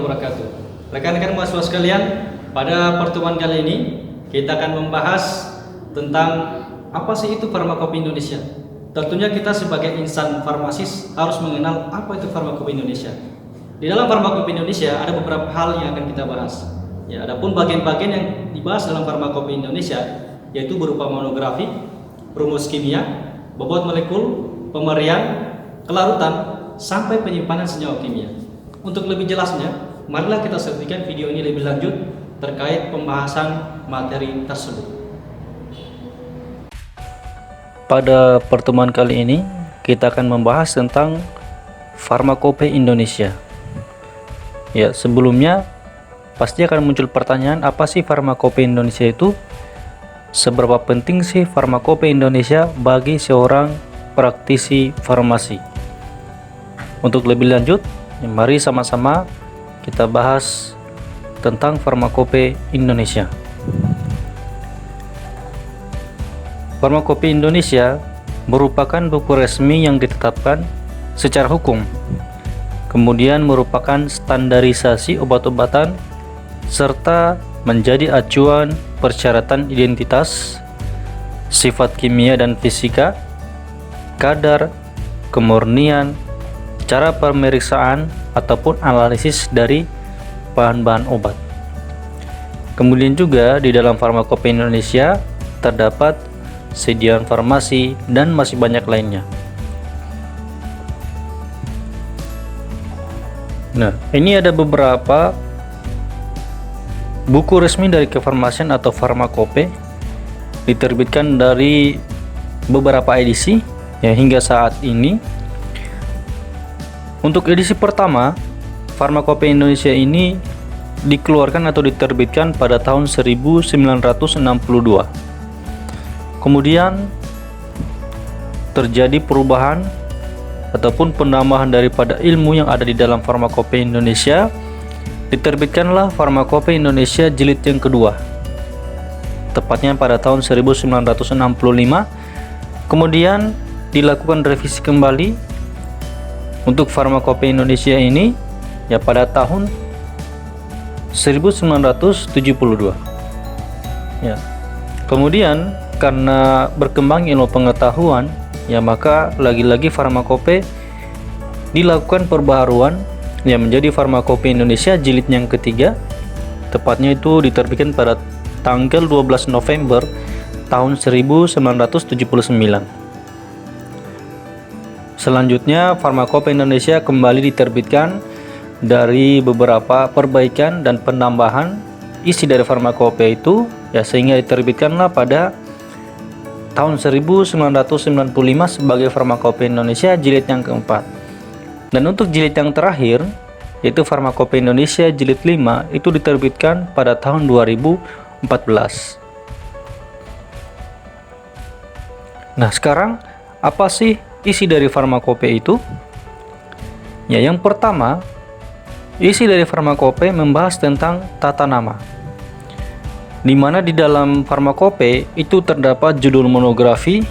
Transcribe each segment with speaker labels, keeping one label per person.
Speaker 1: wabarakatuh. Rekan-rekan mahasiswa sekalian, pada pertemuan kali ini kita akan membahas tentang apa sih itu farmakope Indonesia. Tentunya kita sebagai insan farmasis harus mengenal apa itu farmakope Indonesia. Di dalam farmakope Indonesia ada beberapa hal yang akan kita bahas. Ya, adapun bagian-bagian yang dibahas dalam farmakope Indonesia yaitu berupa monografi, rumus kimia, bobot molekul, pemerian, kelarutan, sampai penyimpanan senyawa kimia. Untuk lebih jelasnya, marilah kita saksikan video ini lebih lanjut terkait pembahasan materi tersebut.
Speaker 2: Pada pertemuan kali ini, kita akan membahas tentang farmakope Indonesia. Ya, sebelumnya pasti akan muncul pertanyaan, apa sih farmakope Indonesia itu? Seberapa penting sih farmakope Indonesia bagi seorang praktisi farmasi? Untuk lebih lanjut, mari sama-sama kita bahas tentang farmakope Indonesia. Farmakope Indonesia merupakan buku resmi yang ditetapkan secara hukum, kemudian merupakan standarisasi obat-obatan serta menjadi acuan persyaratan identitas, sifat kimia dan fisika, kadar, kemurnian, cara pemeriksaan ataupun analisis dari bahan-bahan obat. Kemudian juga di dalam farmakope Indonesia terdapat sediaan farmasi dan masih banyak lainnya. Nah, ini ada beberapa buku resmi dari kefarmasian atau farmakope, diterbitkan dari beberapa edisi ya hingga saat ini. Untuk edisi pertama, farmakope Indonesia ini dikeluarkan atau diterbitkan pada tahun 1962. Kemudian terjadi perubahan ataupun penambahan daripada ilmu yang ada di dalam farmakope Indonesia. Diterbitkanlah farmakope Indonesia jilid yang kedua, tepatnya pada tahun 1965. Kemudian dilakukan revisi kembali untuk farmakope Indonesia ini ya pada tahun 1972 ya. Kemudian karena berkembang ilmu pengetahuan ya, maka lagi-lagi farmakope dilakukan perbaharuan yang menjadi farmakope Indonesia jilid yang ketiga, tepatnya itu diterbitkan pada tanggal 12 November tahun 1979. Selanjutnya farmakope Indonesia kembali diterbitkan dari beberapa perbaikan dan penambahan isi dari farmakope itu ya, sehingga diterbitkanlah pada tahun 1995 sebagai farmakope Indonesia jilid yang keempat. Dan untuk jilid yang terakhir, yaitu farmakope Indonesia jilid 5, itu diterbitkan pada tahun 2014. Nah, sekarang apa sih isi dari farmakope itu? Ya, yang pertama, isi dari farmakope membahas tentang tata nama, di mana di dalam farmakope itu terdapat judul monografi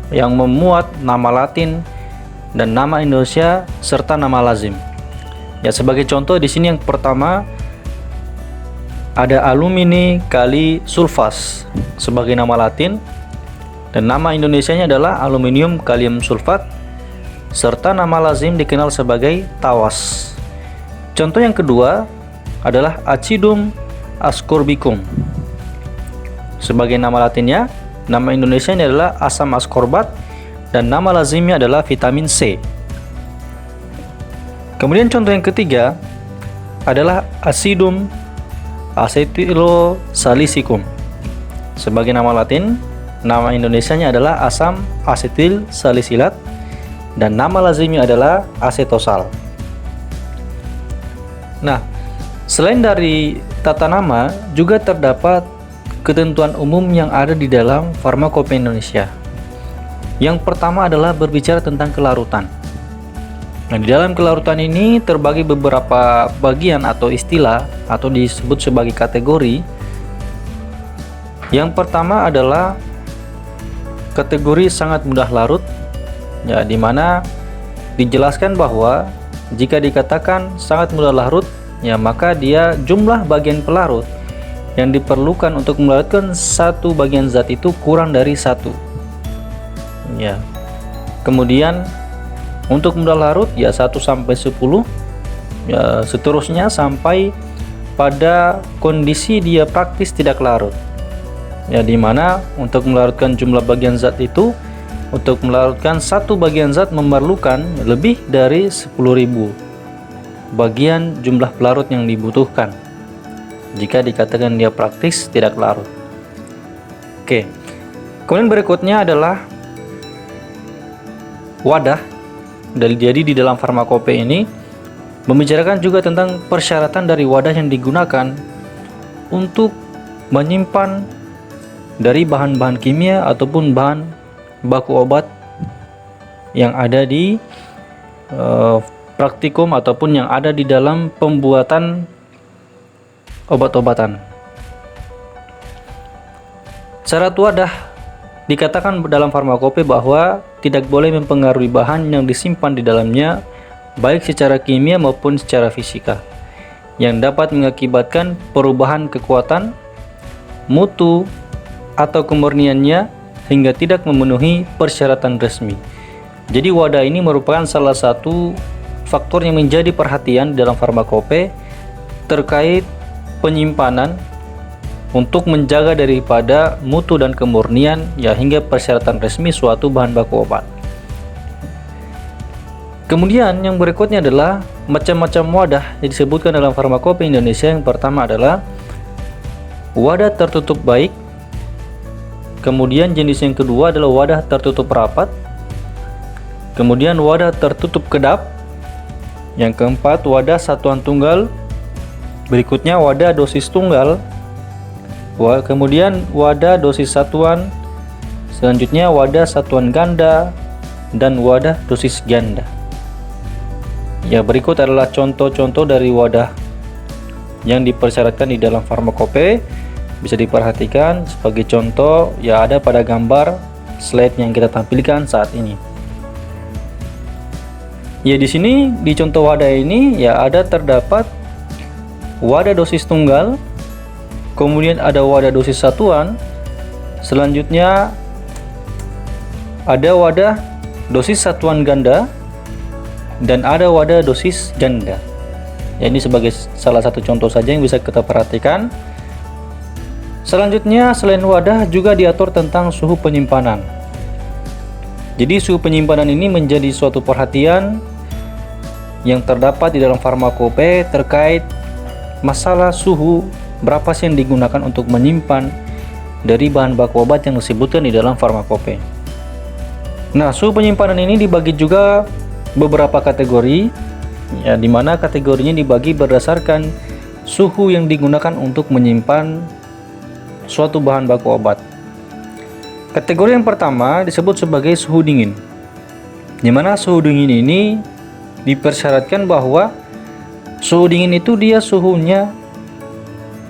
Speaker 2: yang memuat nama Latin dan nama Indonesia serta nama lazim. Ya, sebagai contoh di sini yang pertama ada alumini kali sulfas sebagai nama Latin, dan nama Indonesianya adalah aluminium kalium sulfat, serta nama lazim dikenal sebagai tawas. Contoh yang kedua adalah acidum ascorbicum. Sebagai nama Latinnya, nama Indonesianya adalah asam ascorbat, dan nama lazimnya adalah vitamin C. Kemudian contoh yang ketiga adalah acidum acetylosalicicum. Sebagai nama Latin, nama Indonesianya adalah asam asetil salisilat, dan nama lazimnya adalah acetosal. Nah, selain dari tata nama, juga terdapat ketentuan umum yang ada di dalam farmakope Indonesia. Yang pertama adalah berbicara tentang kelarutan. Nah, di dalam kelarutan ini terbagi beberapa bagian atau istilah atau disebut sebagai kategori. Yang pertama adalah kategori sangat mudah larut, ya, di mana dijelaskan bahwa jika dikatakan sangat mudah larut, ya maka dia jumlah bagian pelarut yang diperlukan untuk melarutkan satu bagian zat itu kurang dari 1. Ya. Kemudian untuk mudah larut ya 1 sampai 10, ya seterusnya sampai pada kondisi dia praktis tidak larut. Ya, dimana untuk melarutkan jumlah bagian zat itu, untuk melarutkan satu bagian zat memerlukan lebih dari 10.000 bagian jumlah pelarut yang dibutuhkan jika dikatakan dia praktis tidak larut. Oke. Kemudian berikutnya adalah wadah. Jadi di dalam farmakope ini membicarakan juga tentang persyaratan dari wadah yang digunakan untuk menyimpan dari bahan-bahan kimia ataupun bahan baku obat yang ada di praktikum ataupun yang ada di dalam pembuatan obat-obatan. Syarat wadah dikatakan dalam farmakope bahwa tidak boleh mempengaruhi bahan yang disimpan di dalamnya baik secara kimia maupun secara fisika, yang dapat mengakibatkan perubahan kekuatan, mutu, atau kemurniannya hingga tidak memenuhi persyaratan resmi. Jadi wadah ini merupakan salah satu faktor yang menjadi perhatian dalam farmakope terkait penyimpanan untuk menjaga daripada mutu dan kemurnian ya hingga persyaratan resmi suatu bahan baku obat. Kemudian yang berikutnya adalah macam-macam wadah yang disebutkan dalam farmakope Indonesia. Yang pertama adalah wadah tertutup baik. Kemudian jenis yang kedua adalah wadah tertutup rapat. Kemudian wadah tertutup kedap. Yang keempat wadah satuan tunggal. Berikutnya wadah dosis tunggal. Kemudian wadah dosis satuan. Selanjutnya wadah satuan ganda dan wadah dosis ganda. Ya, berikut adalah contoh-contoh dari wadah yang dipersyaratkan di dalam farmakope. Bisa diperhatikan sebagai contoh ya ada pada gambar slide yang kita tampilkan saat ini. Ya, di sini di contoh wadah ini ya ada terdapat wadah dosis tunggal, kemudian ada wadah dosis satuan, selanjutnya ada wadah dosis satuan ganda, dan ada wadah dosis ganda. Ya, ini sebagai salah satu contoh saja yang bisa kita perhatikan. Selanjutnya selain wadah juga diatur tentang suhu penyimpanan. Jadi suhu penyimpanan ini menjadi suatu perhatian yang terdapat di dalam farmakope terkait masalah suhu berapa sih yang digunakan untuk menyimpan dari bahan baku obat yang disebutkan di dalam farmakope. Nah, suhu penyimpanan ini dibagi juga beberapa kategori, ya, dimana kategorinya dibagi berdasarkan suhu yang digunakan untuk menyimpan suatu bahan baku obat. Kategori yang pertama disebut sebagai suhu dingin, dimana suhu dingin ini dipersyaratkan bahwa suhu dingin itu dia suhunya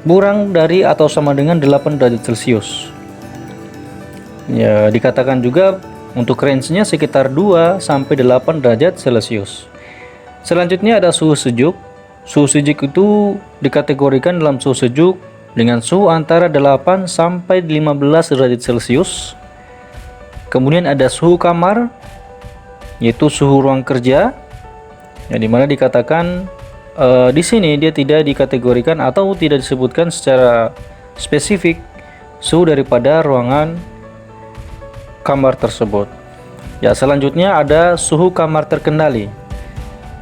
Speaker 2: kurang dari atau sama dengan 8 derajat Celcius. Ya, dikatakan juga untuk range-nya sekitar 2 sampai 8 derajat Celcius. Selanjutnya ada suhu sejuk. Suhu sejuk itu dikategorikan dalam suhu sejuk dengan suhu antara 8 sampai 15 derajat Celcius. Kemudian ada suhu kamar, yaitu suhu ruang kerja, yang dimana dikatakan di sini dia tidak dikategorikan atau tidak disebutkan secara spesifik suhu daripada ruangan kamar tersebut. Ya, selanjutnya ada suhu kamar terkendali.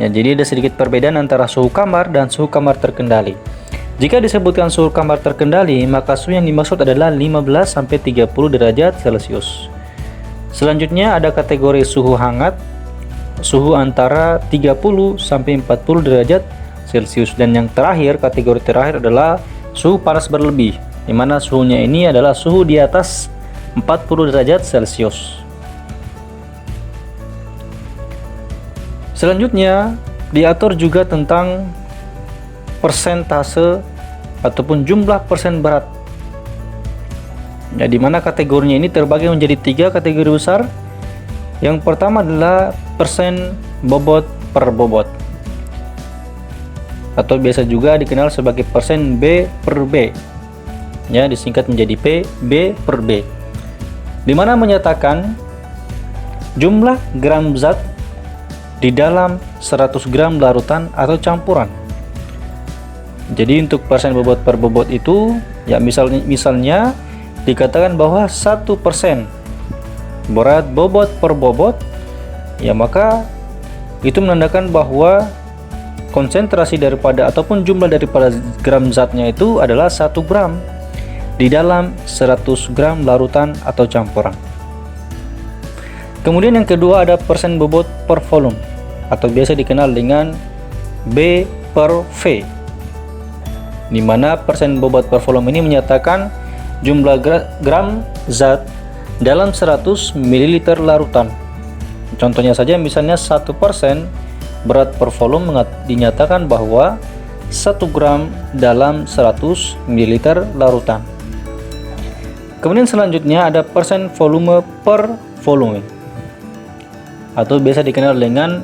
Speaker 2: Ya, jadi ada sedikit perbedaan antara suhu kamar dan suhu kamar terkendali. Jika disebutkan suhu kamar terkendali, maka suhu yang dimaksud adalah 15 sampai 30 derajat Celcius. Selanjutnya ada kategori suhu hangat, suhu antara 30 sampai 40 derajat Celcius, dan yang terakhir, kategori terakhir adalah suhu panas berlebih, di mana suhunya ini adalah suhu di atas 40 derajat Celcius. Selanjutnya diatur juga tentang persentase ataupun jumlah persen berat. Ya, di mana kategorinya ini terbagi menjadi 3 kategori besar. Yang pertama adalah persen bobot per bobot. atau biasa juga dikenal sebagai persen B per B, ya, disingkat menjadi P, B per B, di mana menyatakan jumlah gram zat di dalam 100 gram larutan atau campuran. Jadi untuk persen bobot per bobot itu, ya misalnya dikatakan bahwa 1% berat bobot per bobot, ya maka itu menandakan bahwa konsentrasi daripada ataupun jumlah daripada gram zatnya itu adalah 1 gram di dalam 100 gram larutan atau campuran. Kemudian yang kedua ada persen bobot per volume atau biasa dikenal dengan B per V, di mana persen bobot per volume ini menyatakan jumlah gram zat dalam 100 ml larutan. Contohnya saja misalnya 1% berat per volume dinyatakan bahwa 1 gram dalam 100 ml larutan. Kemudian selanjutnya ada persen volume per volume atau biasa dikenal dengan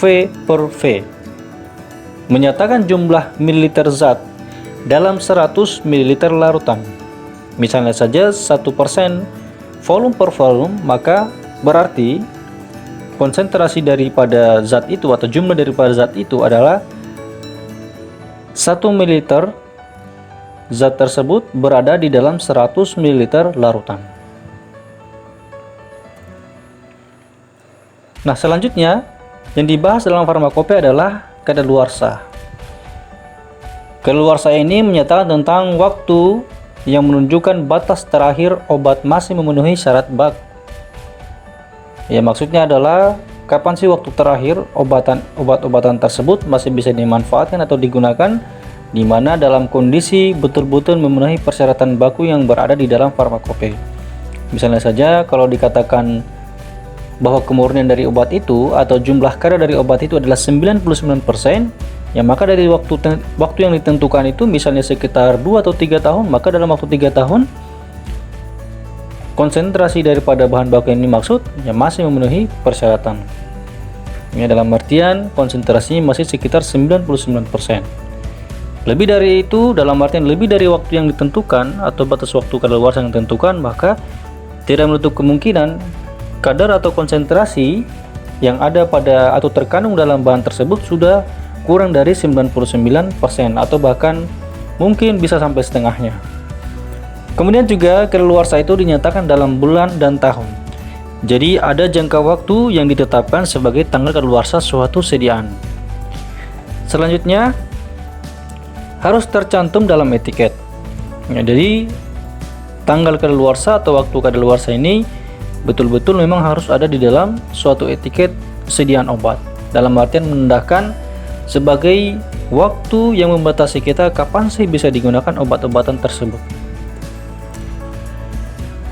Speaker 2: V per V, menyatakan jumlah mililiter zat dalam 100 ml larutan. Misalnya saja 1% volume per volume, maka berarti konsentrasi daripada zat itu atau jumlah daripada zat itu adalah 1 ml zat tersebut berada di dalam 100 ml larutan. Nah, selanjutnya yang dibahas dalam farmakope adalah kadaluarsa. Kadaluarsa ini menyatakan tentang waktu yang menunjukkan batas terakhir obat masih memenuhi syarat bak. Ya, maksudnya adalah kapan sih waktu terakhir obat-obatan tersebut masih bisa dimanfaatkan atau digunakan, di mana dalam kondisi betul-betul memenuhi persyaratan baku yang berada di dalam farmakope. Misalnya saja kalau dikatakan bahwa kemurnian dari obat itu atau jumlah kadar dari obat itu adalah 99%, ya maka dari waktu yang ditentukan itu misalnya sekitar 2 atau 3 tahun, maka dalam waktu 3 tahun konsentrasi daripada bahan baku yang dimaksud ya masih memenuhi persyaratan. Ya, dalam artian konsentrasinya masih sekitar 99%. Lebih dari itu, dalam artian lebih dari waktu yang ditentukan atau batas waktu kadaluarsa yang ditentukan, maka tidak menutup kemungkinan kadar atau konsentrasi yang ada pada atau terkandung dalam bahan tersebut sudah kurang dari 99% atau bahkan mungkin bisa sampai setengahnya. Kemudian juga kadaluarsa itu dinyatakan dalam bulan dan tahun. Jadi ada jangka waktu yang ditetapkan sebagai tanggal kadaluarsa suatu sediaan. Selanjutnya harus tercantum dalam etiket. Ya, jadi tanggal kadaluarsa atau waktu kadaluarsa ini betul-betul memang harus ada di dalam suatu etiket sediaan obat. Dalam artian menandakan sebagai waktu yang membatasi kita kapan sih bisa digunakan obat-obatan tersebut.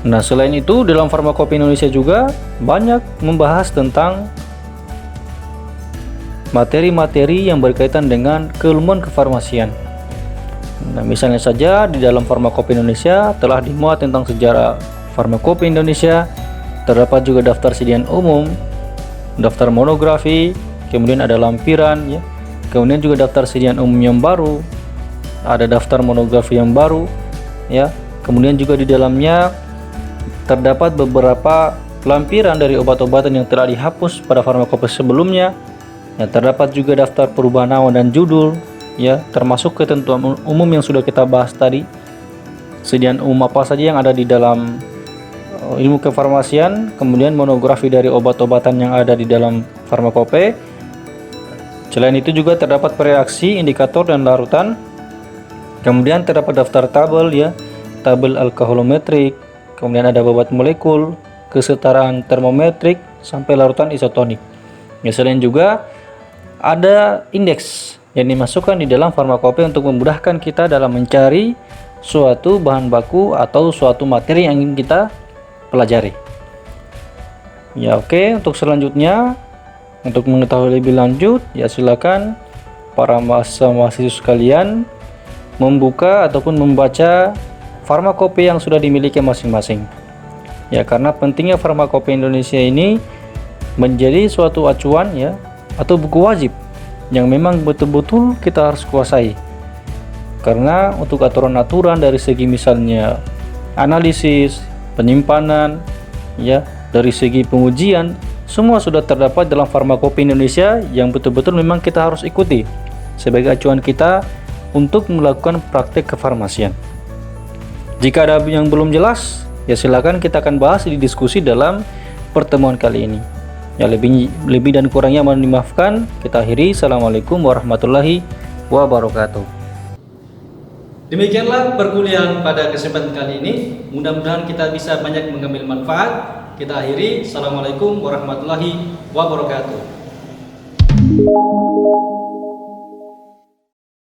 Speaker 2: Nah, selain itu dalam Farmakope Indonesia juga banyak membahas tentang materi-materi yang berkaitan dengan keilmuan kefarmasian. Nah, misalnya saja di dalam Farmakope Indonesia telah dimuat tentang sejarah Farmakope Indonesia, terdapat juga daftar sediaan umum, daftar monografi, kemudian ada lampiran, ya. Kemudian juga daftar sediaan umum yang baru, ada daftar monografi yang baru, ya. Kemudian juga di dalamnya terdapat beberapa lampiran dari obat-obatan yang telah dihapus pada farmakope sebelumnya. Ya, terdapat juga daftar perubahan nama dan judul, ya, termasuk ketentuan umum yang sudah kita bahas tadi. Sediaan umum apa saja yang ada di dalam ilmu kefarmasian, kemudian monografi dari obat-obatan yang ada di dalam farmakope. Selain itu juga terdapat reaksi, indikator dan larutan. Kemudian terdapat daftar tabel, ya, tabel alkoholometrik. Kemudian ada bobot molekul, kesetaraan termometrik, sampai larutan isotonik. Ya, selain juga ada indeks yang dimasukkan di dalam farmakope untuk memudahkan kita dalam mencari suatu bahan baku atau suatu materi yang ingin kita pelajari. Ya, oke. Untuk selanjutnya, untuk mengetahui lebih lanjut, ya silakan para mahasiswa sekalian membuka ataupun membaca farmakope yang sudah dimiliki masing-masing. Ya, karena pentingnya Farmakope Indonesia ini menjadi suatu acuan, ya, atau buku wajib yang memang betul-betul kita harus kuasai. Karena untuk aturan-aturan dari segi misalnya analisis, penyimpanan, ya, dari segi pengujian, semua sudah terdapat dalam Farmakope Indonesia yang betul-betul memang kita harus ikuti sebagai acuan kita untuk melakukan praktek kefarmasian. Jika ada yang belum jelas, ya silakan kita akan bahas di diskusi dalam pertemuan kali ini. Ya, lebih dan kurangnya mohon dimaafkan. Kita akhiri. Assalamualaikum warahmatullahi wabarakatuh.
Speaker 1: Demikianlah perkuliahan pada kesempatan kali ini. Mudah-mudahan kita bisa banyak mengambil manfaat. Kita akhiri. Assalamualaikum warahmatullahi wabarakatuh.